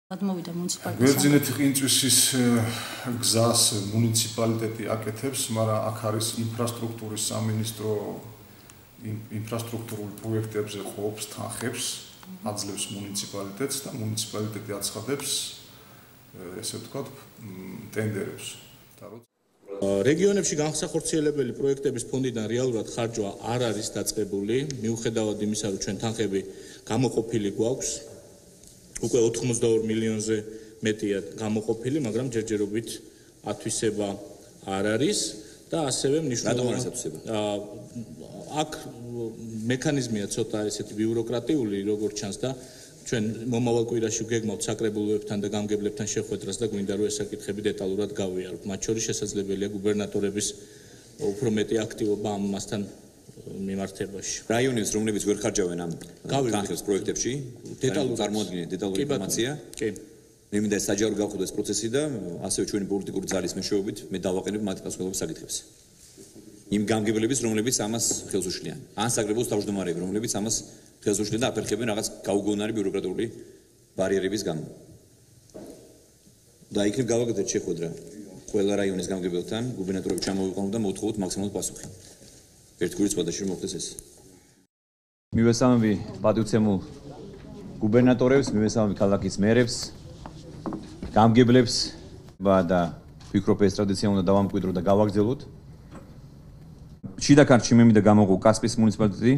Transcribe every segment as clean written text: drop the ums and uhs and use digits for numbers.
გადმოვიდა მუნიციპალიტეტი. გვერდზინეთი ყინწვისის გზას მუნიციპალიტეტი აკეთებს, მაგრამ აქ არის ინფრასტრუქტურის სამინისტრო ინფრასტრუქტურულ პროექტებზე ყოფს თანხებს, აძლევს მუნიციპალიტეტს და მუნიციპალიტეტი აცხადებს ესე ვთქვათ ტენდერებს. რეგიონებში განსახორციელებელი პროექტების ფონდიდან რეალურად ხარჯვა არ არის დაწყებული, მიუხედავად იმისა, რომ ჩვენ თანხები გამოყოფილი გვაქვს. უკვე 82 მილიონზე მეტია გამოყოფილი, მაგრამ ჯერჯერობით ათვისება არ არის და ასევე მნიშვნელოვანია. აქ მექანიზმია ცოტა ესეთი ბიუროკრატიული, როგორც ჩანს და ჩვენ მომავალ კვირაში გეგმავთ საკრებულოებთან და გამგებლებთან შეხვედრას და გვინდა რომ ეს საკითხები დეტალურად გავიაროთ. მათ შორის შესაძლებელია გუბერნატორების უფრო მეტი აქტივობა ამასთან მიმართებაში. რაიონებს, რომლებიც ვერ ხარჯავენ ამ თანხებს პროექტებში, დეტალურად წარმოადგენენ დეტალური ინფორმაცია. კი. მე მინდა საჯარო გავხდეს პროცესი და ასევე ჩვენი პოლიტიკური ძალის მეშვეობით მე დავაყენებ მათ კასკადობის საკითხებს. იმ გამგებლების, რომლებიც ამას ხელს უშლიან. ან საკრებულოს თავმჯდომარეები, რომლებიც ამას ხელს უშლიან და აფერხებენ რაღაც გაუგონარი ბიუროკრატიული ბარიერების გამო. და იქნებ გავაკეთეთ შეხვედრა ყველა რაიონის გამგებელთან, გუბერნატორები ჩამოვიყვანოთ და მოვთხოვოთ მაქსიმალურ პასუხი. ერთ კვირის ვადაში მოხდეს ეს. მივესალმები პატივცემულ გუბერნატორებს, მივესალმები ქალაქის მერებს, გამგებლებს და ვფიქრობ ეს ტრადიცია უნდა დავამკვიდრო და გავაგრძელოთ. შიდა ქართლში მე მინდა გამოყო კასპიის მუნიციპალიტეტი.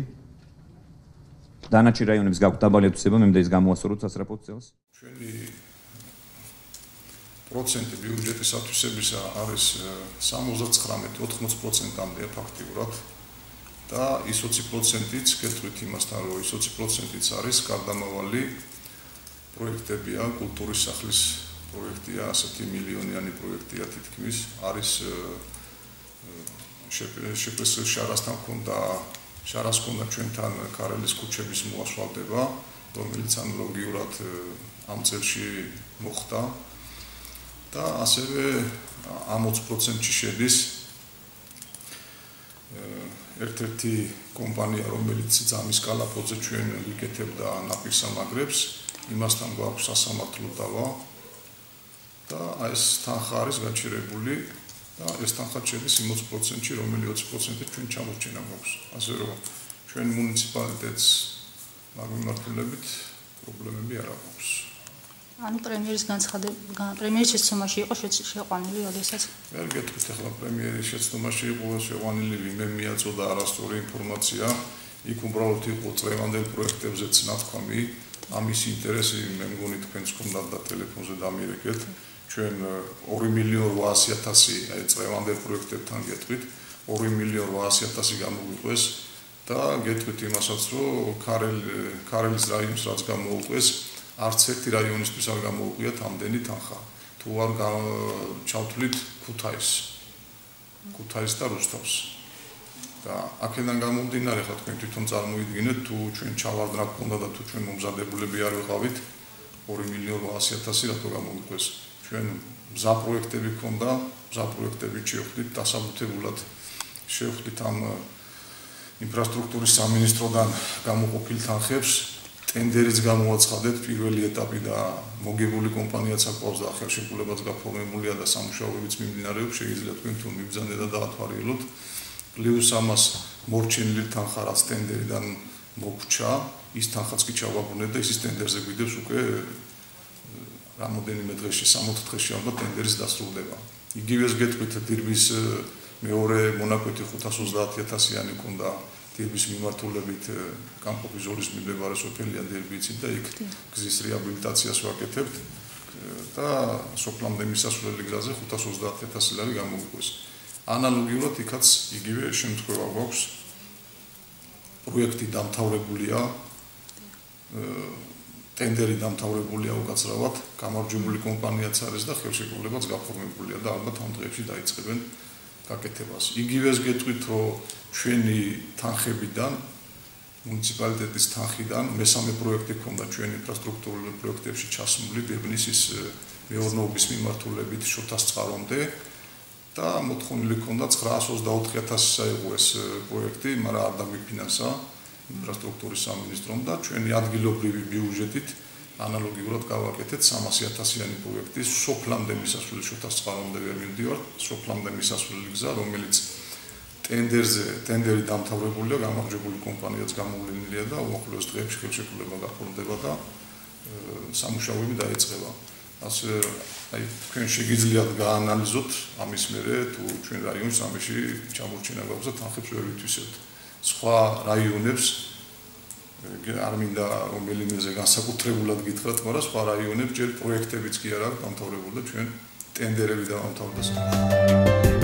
დანარჩენ რაიონებს გაქვთ დაბალი ათვისება, მე მინდა ის გამოასწოროთ სასწრაფოდ წელს. ჩვენი პროცენტი ბიუჯეტის ათვისებისა არის 79-80%-მდეა ფაქტიურად. და ის 20%-იც გეტყვით იმასთან, რომ ის 20%-იც არის გარდამავალი პროექტებია, კულტურის სახლის პროექტია, ასეთი მილიონიანი პროექტია თითქმის, არის შეფესის შარასთან შარას ქონდა ჩვენთან კარელის ქუჩების მოასფალტება, რომელიც ანალოგიურად ამ წელში მოხდა და ასევე ამ 20%-ში შედის ერთ-ერთი კომპანია, რომელიც ძამის კალაპოზე ჩვენ ვიკეთებდა ნაპირსამაგრებს, იმასთან გვაქვს სასამართლო დავა და ეს თანხა არის გაჩერებული და ეს თანხა შედის იმ 20%-ში, რომელიც 20%-ით ჩვენ ჩამორჩენა გვაქვს. ასე რომ ჩვენ მუნიციპალიტეტს მაგმიმართულებით პრობლემები არ აქვს. ანუ პრემიერის პრემიერის შეცდომაში იყო შეყვანილი, როდესაც ვერ გეტყვით ახლა პრემიერის შეცდომაში იყო შეყვანილი, ვინმე მიაწოდა არასწორი ინფორმაცია, იქ უბრალოდ იყო წლევანდელ პროექტებზე წნათქვამი, ამის ინტერესი მე მგონი თქვენს გქონდათ და ტელეფონზე დამირეკეთ. ჩვენ 2.800.000 აი წლევანდელ პროექტებთან გეტყვით, 2.800.000 გამოგვიყვეს და გეტყვით იმასაც, რომ ქარელის რაიონს რაც გამოუყვეს არც ერთი რაიონისთვის არ გამოუყვიათ ამდენი თანხა. თუ არ ჩავთვლით ქუთაისს და რუსთავს. და აქედან გამომდინარე, ხა თქვენ თვითონ წარმოიდგინეთ, თუ ჩვენ ჩავარდნა გქონდა და თუ ჩვენ მომზადებულები არ ვიყავით, 2.800.000 რატო გამოგვიყვეს. ჩვენ მზა პროექტები გქონდა, მზა პროექტები შევხვდით დასაბუთებულად შევხვდით ამ ინფრასტრუქტურის სამინისტროდან გამოყოფილ თანხებს. ტენდერიც გამოაცხადეთ პირველი ეტაპი და მოგებული კომპანიაც აკვავს და ხელშეკრულებაც გაფორმებულია და სამუშაოებიც მიმდინარეობს, შეიძლება თქვენ თუ მიბრძანდეთ და დაათვალიეროთ. პლუს ამას მორჩენილი თანხა რაც ტენდერიდან მოგრჩა, ის თანხაც კი ჩავაბრუნეთ და ის ტენდერზე გვიდევს უკვე რამოდენიმე დღეში, 60 დღეში ალბათ ტენდერის დასრულდება. იგივეს გეტყვით დირბის მეორე მონაკვეთი 530.000-იანი ქონდა დირბის მიმართულებით კამპოფი ზოლის მიმდებარე სოფელია დირბიცი და იქ გზის რეაბილიტაციას ვაკეთებთ და სოფლამდე მისასვლელი გზაზე 530.000 ლარი გამოგვიყვეს. ანალოგიურად იქაც იგივე შემთხვევა გვაქვს. პროექტი დამთავრებულია, ტენდერი დამთავრებულია უკაცრავად, გამარჯვებული კომპანიაც არის და ხელშეკრულებაც გაფორმებულია და ალბათ ამ დღეებში დაიწყებენ გაკეთებას. იგივეს გეტყვით, რომ ჩვენი თანხებიდან, მუნიციპალიტეტის თანხიდან მესამე პროექტი ქონდა ჩვენ ინფრასტრუქტურულ პროექტებში ჩასმული დევნისის მეურნეობის მიმართულებით შოთას წყარომდე და მოთხოვნილი ქონდა 924.000 საიღო ეს პროექტი, მაგრამ არ დამიფინანსა ინფრასტრუქტურის სამინისტრომ და ჩვენი ადგილობრივი ბიუჯეტით ანალოგიურად გავაკეთეთ 300,000-იანი პროექტის სოფლამდე მისასვლელი 709-მდე ვერ მივდივართ, სოფლამდე მისასვლელი გზა, რომელიც ტენდერი დამთავრებულია, გამარჯვებული კომპანიაც გამოვლენილია და უახლოეს დღეებში ხელშეკრულება გაფორმდება და სამუშაოები დაიწყება. ასე აი თქვენ შეგიძლიათ გაანალიზოთ ამის მერე თუ ჩვენ რაიონს ამაში ჩამორჩენა გვაქვს და თანხებს ვერ ვითვისებთ. სხვა რაიონებს არ მინდა რომელიმეზე განსაკუთრებულად გითხრათ, მაგრამ სხვა რაიონებს ჯერ პროექტებიც კი არ აქვს დამთავრებული და ჩვენ ტენდერები დავამთავრდა.